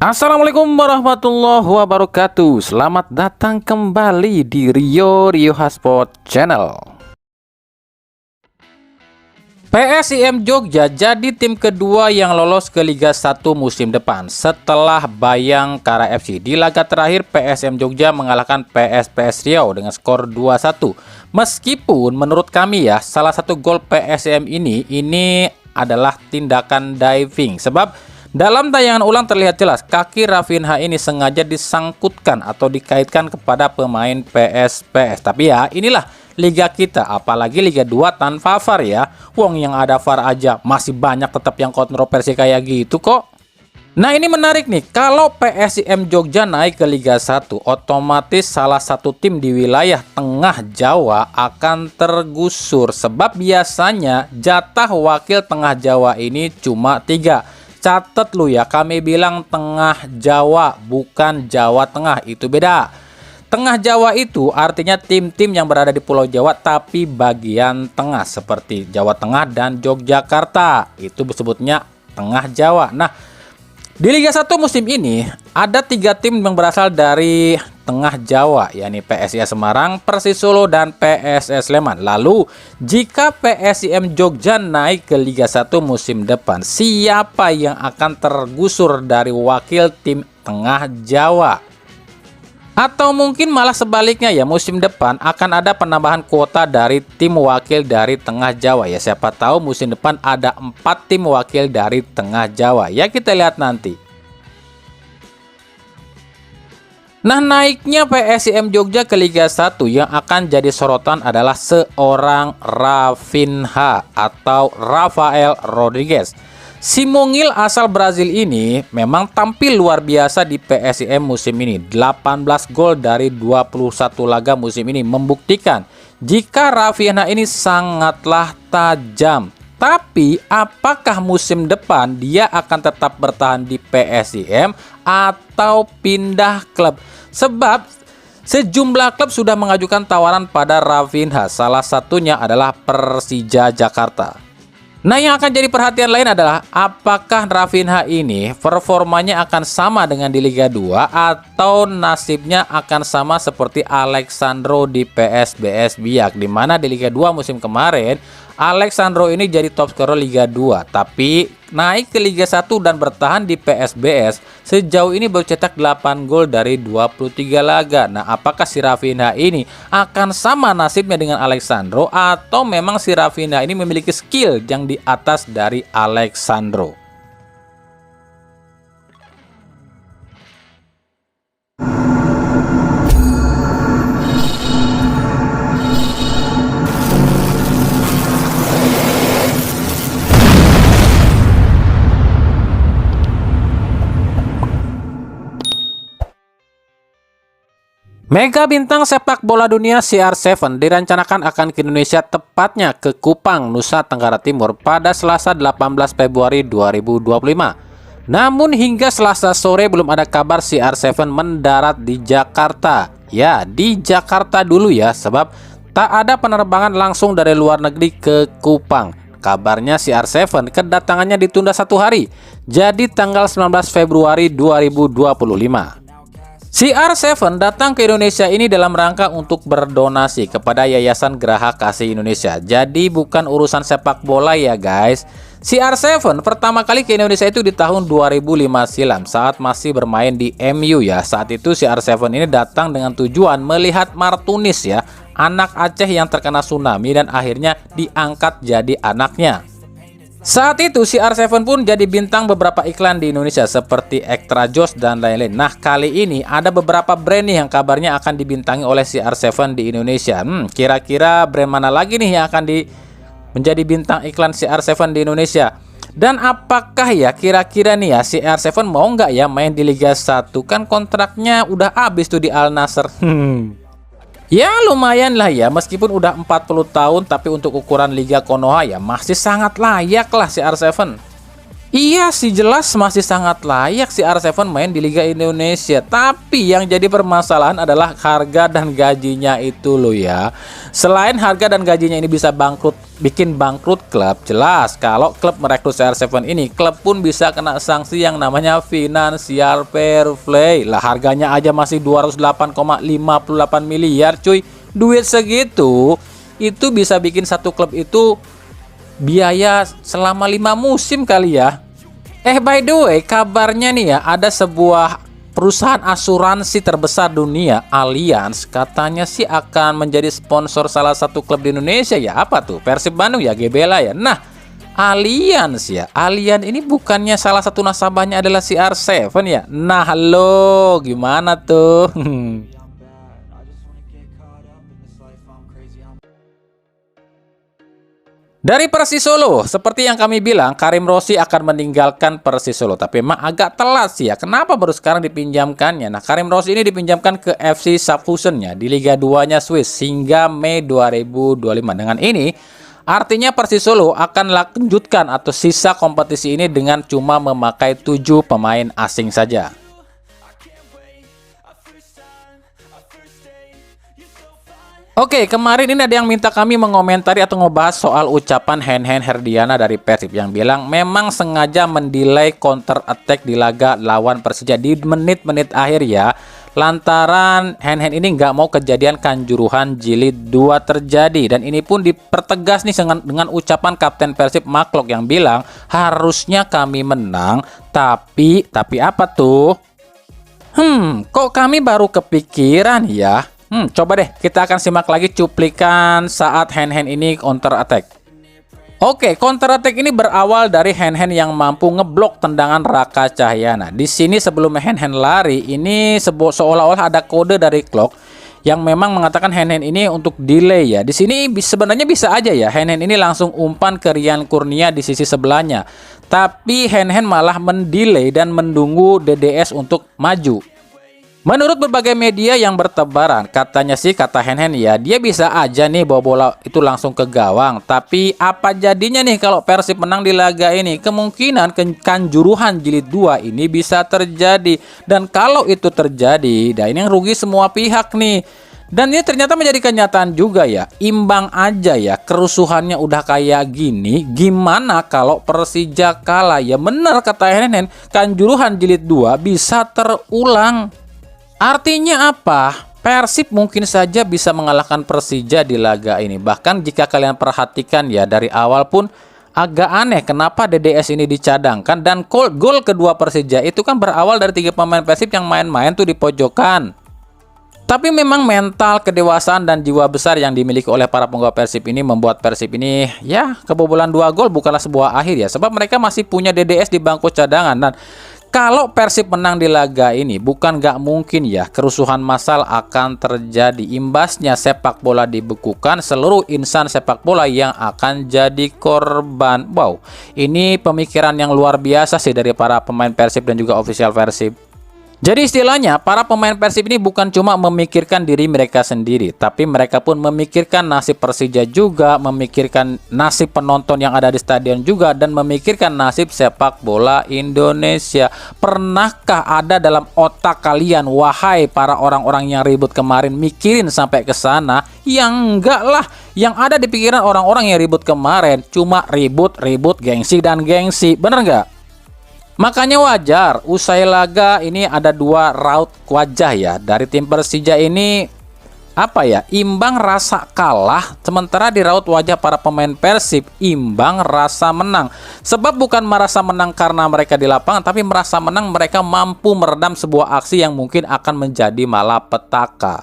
Assalamualaikum warahmatullahi wabarakatuh. Selamat datang kembali di Rio Hotspot Channel. PSIM Jogja jadi tim kedua yang lolos ke Liga 1 musim depan setelah Bayangkara FC. Di laga terakhir PSIM Jogja mengalahkan PSPS Riau dengan skor 2-1. Meskipun menurut kami ya, salah satu gol PSIM ini adalah tindakan diving, sebab dalam tayangan ulang terlihat jelas kaki Rafinha ini sengaja disangkutkan atau dikaitkan kepada pemain PSPS. Tapi ya inilah liga kita, apalagi Liga 2 tanpa VAR ya. Wong yang ada VAR aja masih banyak tetap yang kontroversi kayak gitu kok. Nah ini menarik nih, kalau PSIM Jogja naik ke Liga 1, otomatis salah satu tim di wilayah tengah Jawa akan tergusur. Sebab biasanya jatah wakil tengah Jawa ini cuma 3. Catat lu ya, kami bilang tengah Jawa, bukan Jawa Tengah, itu beda. Tengah Jawa itu artinya tim-tim yang berada di Pulau Jawa tapi bagian tengah, seperti Jawa Tengah dan Yogyakarta. Itu disebutnya tengah Jawa. Nah, di Liga 1 musim ini ada 3 tim yang berasal dari tengah Jawa, yakni PSIS Semarang, Persis Solo, dan PSS Sleman. Lalu, jika PSIM Jogja naik ke Liga 1 musim depan, siapa yang akan tergusur dari wakil tim tengah Jawa? Atau mungkin malah sebaliknya ya, musim depan akan ada penambahan kuota dari tim wakil dari tengah Jawa ya. Siapa tahu musim depan ada 4 tim wakil dari tengah Jawa. Ya kita lihat nanti. Nah, naiknya PSIM Jogja ke Liga 1 yang akan jadi sorotan adalah seorang Rafinha atau Rafael Rodriguez. Si mungil asal Brazil ini memang tampil luar biasa di PSIM musim ini. 18 gol dari 21 laga musim ini membuktikan jika Rafinha ini sangatlah tajam. Tapi apakah musim depan dia akan tetap bertahan di PSIM atau pindah klub? Sebab sejumlah klub sudah mengajukan tawaran pada Rafinha. Salah satunya adalah Persija Jakarta. Nah, yang akan jadi perhatian lain adalah apakah Rafinha ini performanya akan sama dengan di Liga 2 atau nasibnya akan sama seperti Alexandro di PSBS Biak, di mana di Liga 2 musim kemarin Alexandro ini jadi top scorer Liga 2, tapi naik ke Liga 1 dan bertahan di PSBS sejauh ini baru cetak 8 gol dari 23 laga. Nah, apakah si Rafinha ini akan sama nasibnya dengan Alexandro atau memang si Rafinha ini memiliki skill yang di atas dari Alexandro? Mega bintang sepak bola dunia CR7 direncanakan akan ke Indonesia, tepatnya ke Kupang, Nusa Tenggara Timur pada Selasa 18 Februari 2025. Namun hingga Selasa sore belum ada kabar CR7 mendarat di Jakarta. Ya, di Jakarta dulu ya, sebab tak ada penerbangan langsung dari luar negeri ke Kupang. Kabarnya CR7 kedatangannya ditunda 1 hari, jadi tanggal 19 Februari 2025. CR7 datang ke Indonesia ini dalam rangka untuk berdonasi kepada Yayasan Geraha Kasih Indonesia. Jadi bukan urusan sepak bola ya guys. CR7 pertama kali ke Indonesia itu di tahun 2005 silam saat masih bermain di MU ya. Saat itu CR7 ini datang dengan tujuan melihat Martunis ya, anak Aceh yang terkena tsunami dan akhirnya diangkat jadi anaknya. Saat itu CR7 pun jadi bintang beberapa iklan di Indonesia seperti Extra Joss dan lain-lain. Nah, kali ini ada beberapa brand nih yang kabarnya akan dibintangi oleh CR7 di Indonesia. Kira-kira brand mana lagi nih yang akan menjadi bintang iklan CR7 di Indonesia? Dan apakah ya kira-kira nih ya CR7 mau nggak ya main di Liga 1? Kan kontraknya udah habis tuh di Al Nassr. Ya lumayan lah ya, meskipun udah 40 tahun tapi untuk ukuran Liga Konoha ya masih sangat layak lah CR7. Iya sih, jelas masih sangat layak si R7 main di Liga Indonesia. Tapi yang jadi permasalahan adalah harga dan gajinya itu loh ya. Selain harga dan gajinya ini bisa bikin bangkrut klub, jelas kalau klub merekrut CR7 ini, klub pun bisa kena sanksi yang namanya financial fair play. Lah harganya aja masih 208,58 miliar cuy. Duit segitu itu bisa bikin satu klub itu biaya selama 5 musim kali ya. By the way, kabarnya nih ya, ada sebuah perusahaan asuransi terbesar dunia, Allianz, katanya sih akan menjadi sponsor salah satu klub di Indonesia ya. Apa tuh? Persib Bandung ya, GBLA ya. Nah, Allianz ya. Allianz ini bukannya salah satu nasabahnya adalah CR7 ya. Nah, halo, gimana tuh? Dari Persis Solo, seperti yang kami bilang, Karim Rossi akan meninggalkan Persis Solo. Tapi memang agak telat sih ya. Kenapa baru sekarang dipinjamkannya? Nah, Karim Rossi ini dipinjamkan ke FC Schaffhausen ya, di Liga 2-nya Swiss hingga Mei 2025. Dengan ini, artinya Persis Solo akan lanjutkan atau sisa kompetisi ini dengan cuma memakai 7 pemain asing saja. Oke, kemarin ini ada yang minta kami mengomentari atau ngebahas soal ucapan Hen-Hen Herdiana dari Persib yang bilang memang sengaja mendelay counter attack di laga lawan Persija di menit-menit akhir ya, lantaran Hen-Hen ini nggak mau kejadian Kanjuruhan Jilid 2 terjadi. Dan ini pun dipertegas nih dengan ucapan Kapten Persib Maklok yang bilang harusnya kami menang, tapi apa tuh? Kok kami baru kepikiran ya? Coba deh kita akan simak lagi cuplikan saat Hen-Hen ini counter attack. Oke, counter attack ini berawal dari Hen-Hen yang mampu ngeblok tendangan Raka Cahyana. Di sini sebelum Hen-Hen lari, ini seolah-olah ada kode dari Clock yang memang mengatakan Hen-Hen ini untuk delay ya. Di sini sebenarnya bisa aja ya Hen-Hen ini langsung umpan ke Rian Kurnia di sisi sebelahnya. Tapi Hen-Hen malah mendelay dan menunggu DDS untuk maju. Menurut berbagai media yang bertebaran, katanya sih kata Hen-Hen ya, dia bisa aja nih bawa bola itu langsung ke gawang. Tapi apa jadinya nih kalau Persib menang di laga ini? Kemungkinan Kanjuruhan Jilid 2 ini bisa terjadi. Dan kalau itu terjadi, ini yang rugi semua pihak nih. Dan ini ternyata menjadi kenyataan juga ya. Imbang aja ya, kerusuhannya udah kayak gini. Gimana kalau Persija kalah? Ya bener kata Hen-Hen, Kanjuruhan Jilid 2 bisa terulang. Artinya apa? Persib mungkin saja bisa mengalahkan Persija di laga ini. Bahkan jika kalian perhatikan ya, dari awal pun agak aneh kenapa DDS ini dicadangkan. Dan gol kedua Persija itu kan berawal dari 3 pemain Persib yang main-main tuh di pojokan. Tapi memang mental, kedewasaan, dan jiwa besar yang dimiliki oleh para penggawa Persib ini membuat Persib ini ya kebobolan 2 gol bukanlah sebuah akhir ya. Sebab mereka masih punya DDS di bangku cadangan. Dan kalau Persib menang di laga ini, bukan gak mungkin ya kerusuhan massal akan terjadi. Imbasnya sepak bola dibekukan, seluruh insan sepak bola yang akan jadi korban. Wow, ini pemikiran yang luar biasa sih dari para pemain Persib dan juga official Persib. Jadi istilahnya para pemain Persib ini bukan cuma memikirkan diri mereka sendiri, tapi mereka pun memikirkan nasib Persija juga, memikirkan nasib penonton yang ada di stadion juga, dan memikirkan nasib sepak bola Indonesia. Pernahkah ada dalam otak kalian, wahai para orang-orang yang ribut kemarin, mikirin sampai ke sana? Yang enggak lah. Yang ada di pikiran orang-orang yang ribut kemarin cuma ribut, gengsi dan gengsi. Bener nggak? Makanya wajar usai laga ini ada 2 raut wajah ya dari tim Persija ini, apa ya, imbang rasa kalah, sementara di raut wajah para pemain Persib imbang rasa menang. Sebab bukan merasa menang karena mereka di lapangan, tapi merasa menang mereka mampu meredam sebuah aksi yang mungkin akan menjadi malapetaka.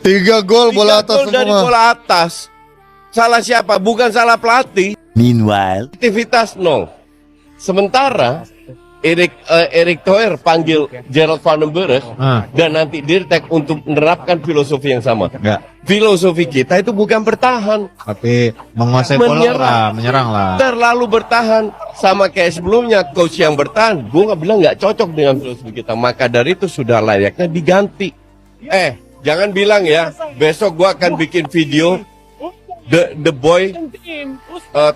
3 gol bola atas semua. Dari bola atas. Salah siapa? Bukan salah pelatih. Meanwhile, Aktivitas 0. Sementara Erik Thohir panggil Gerald van den Burg dan nanti Dirtek untuk menerapkan filosofi yang sama. Filosofi kita itu bukan bertahan, tapi menguasai bola, menyerang lah. Terlalu bertahan, sama kayak sebelumnya coach yang bertahan. Gue nggak bilang nggak cocok dengan filosofi kita. Maka dari itu sudah layaknya diganti. Jangan bilang ya, besok gue akan bikin video The boy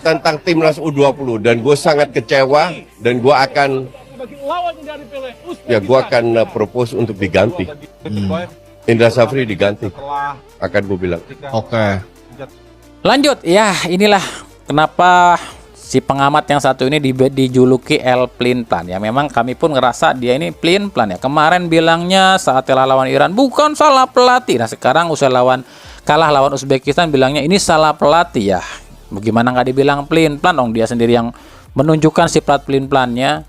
tentang timnas U20 dan gue sangat kecewa dan gue akan propose untuk diganti. Indra Safri diganti, akan gue bilang. Oke. Lanjut, ya inilah kenapa si pengamat yang satu ini dijuluki El Plin Plan ya. Memang kami pun ngerasa dia ini plin plan ya. Kemarin bilangnya saat lawan Iran bukan salah pelatih. Nah sekarang usai kalah lawan Uzbekistan bilangnya ini salah pelatih ya. Bagaimana nggak dibilang plin plan dong, dia sendiri yang menunjukkan sifat plin plannya.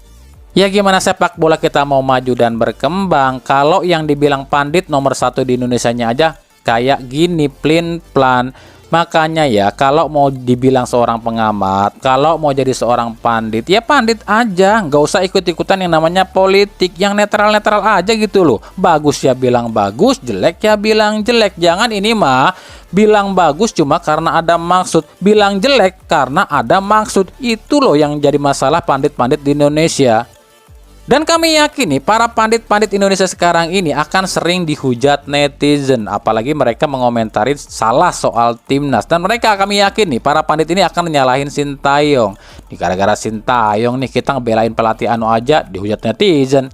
Ya gimana sepak bola kita mau maju dan berkembang kalau yang dibilang pandit nomor 1 di Indonesianya aja kayak gini plin plan. Makanya ya kalau mau dibilang seorang pengamat, kalau mau jadi seorang pandit, ya pandit aja, nggak usah ikut-ikutan yang namanya politik, yang netral-netral aja gitu loh. Bagus ya bilang bagus, jelek ya bilang jelek. Jangan ini mah bilang bagus cuma karena ada maksud, bilang jelek karena ada maksud. Itu loh yang jadi masalah pandit-pandit di Indonesia. Dan kami yakin nih para pandit-pandit Indonesia sekarang ini akan sering dihujat netizen, apalagi mereka mengomentari salah soal timnas. Dan mereka kami yakin nih para pandit ini akan nyalahin Sintayong. Nih gara-gara Sintayong nih kita ngebelain pelatih anu aja dihujat netizen.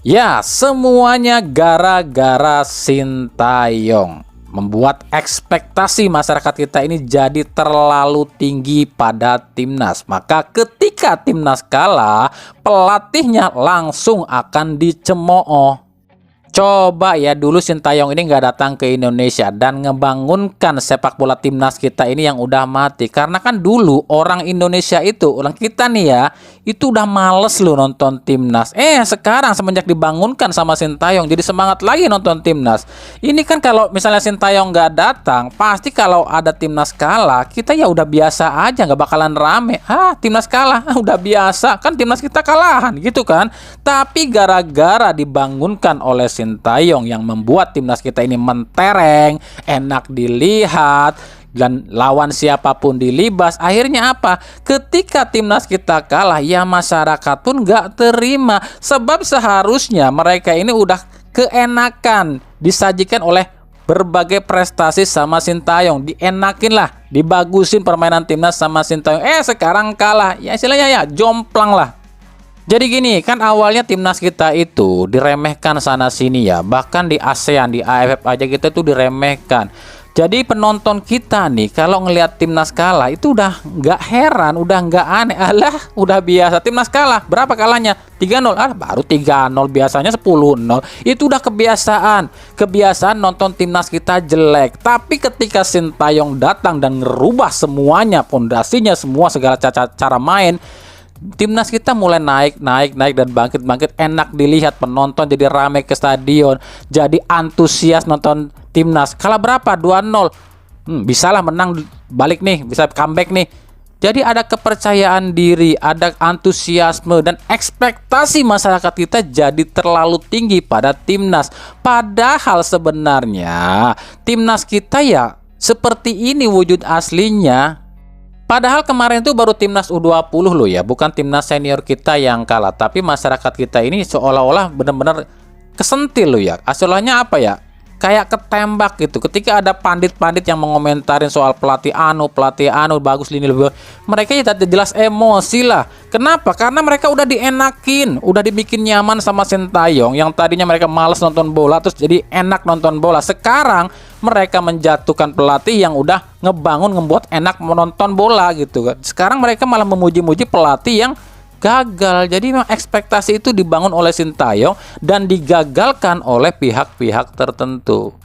Ya semuanya gara-gara Sintayong. Membuat ekspektasi masyarakat kita ini jadi terlalu tinggi pada timnas. Maka ketika timnas kalah, pelatihnya langsung akan dicemooh. Coba ya dulu Sintayong ini nggak datang ke Indonesia dan ngebangunkan sepak bola timnas kita ini yang udah mati. Karena kan dulu orang Indonesia itu, orang kita nih ya, itu udah males loh nonton timnas. Sekarang semenjak dibangunkan sama Sintayong jadi semangat lagi nonton timnas. Ini kan kalau misalnya Sintayong nggak datang, pasti kalau ada timnas kalah, kita ya udah biasa aja, nggak bakalan rame. Timnas kalah, udah biasa, kan timnas kita kalahan gitu kan. Tapi gara-gara dibangunkan oleh Sintayong yang membuat timnas kita ini mentereng, enak dilihat, dan lawan siapapun dilibas. Akhirnya apa? Ketika timnas kita kalah, ya masyarakat pun nggak terima. Sebab seharusnya mereka ini udah keenakan disajikan oleh berbagai prestasi sama Sintayong. Dienakin lah, dibagusin permainan timnas sama Sintayong. Sekarang kalah, ya istilahnya ya jomplang lah. Jadi gini, kan awalnya timnas kita itu diremehkan sana sini ya. Bahkan di ASEAN, di AFF aja kita tuh diremehkan. Jadi penonton kita nih kalau ngelihat timnas kalah itu udah nggak heran, udah nggak aneh. Alah, udah biasa timnas kalah. Berapa kalahnya? 3-0. Baru 3-0, biasanya 10-0. Itu udah kebiasaan. Kebiasaan nonton timnas kita jelek. Tapi ketika Sintayong datang dan ngerubah semuanya, pondasinya semua, segala cara main, timnas kita mulai naik dan bangkit, enak dilihat, penonton jadi rame ke stadion, jadi antusias nonton timnas. Kalah berapa? 2-0. Bisalah menang balik nih, bisa comeback nih. Jadi ada kepercayaan diri, ada antusiasme dan ekspektasi masyarakat kita jadi terlalu tinggi pada timnas. Padahal sebenarnya timnas kita ya seperti ini wujud aslinya. Padahal kemarin itu baru timnas U20 loh ya, bukan timnas senior kita yang kalah. Tapi masyarakat kita ini seolah-olah benar-benar kesentil loh ya. Asalnya apa ya? Kayak ketembak gitu. Ketika ada pandit-pandit yang mengomentarin soal pelatih anu bagus lini lebih, mereka ya jelas emosi lah. Kenapa? Karena mereka udah dienakin, udah dibikin nyaman sama Sintayong. Yang tadinya mereka malas nonton bola, terus jadi enak nonton bola. Sekarang mereka menjatuhkan pelatih yang udah ngebangun, ngebuat enak menonton bola gitu kan. Sekarang mereka malah memuji-muji pelatih yang gagal. Jadi memang ekspektasi itu dibangun oleh Sintayong dan digagalkan oleh pihak-pihak tertentu.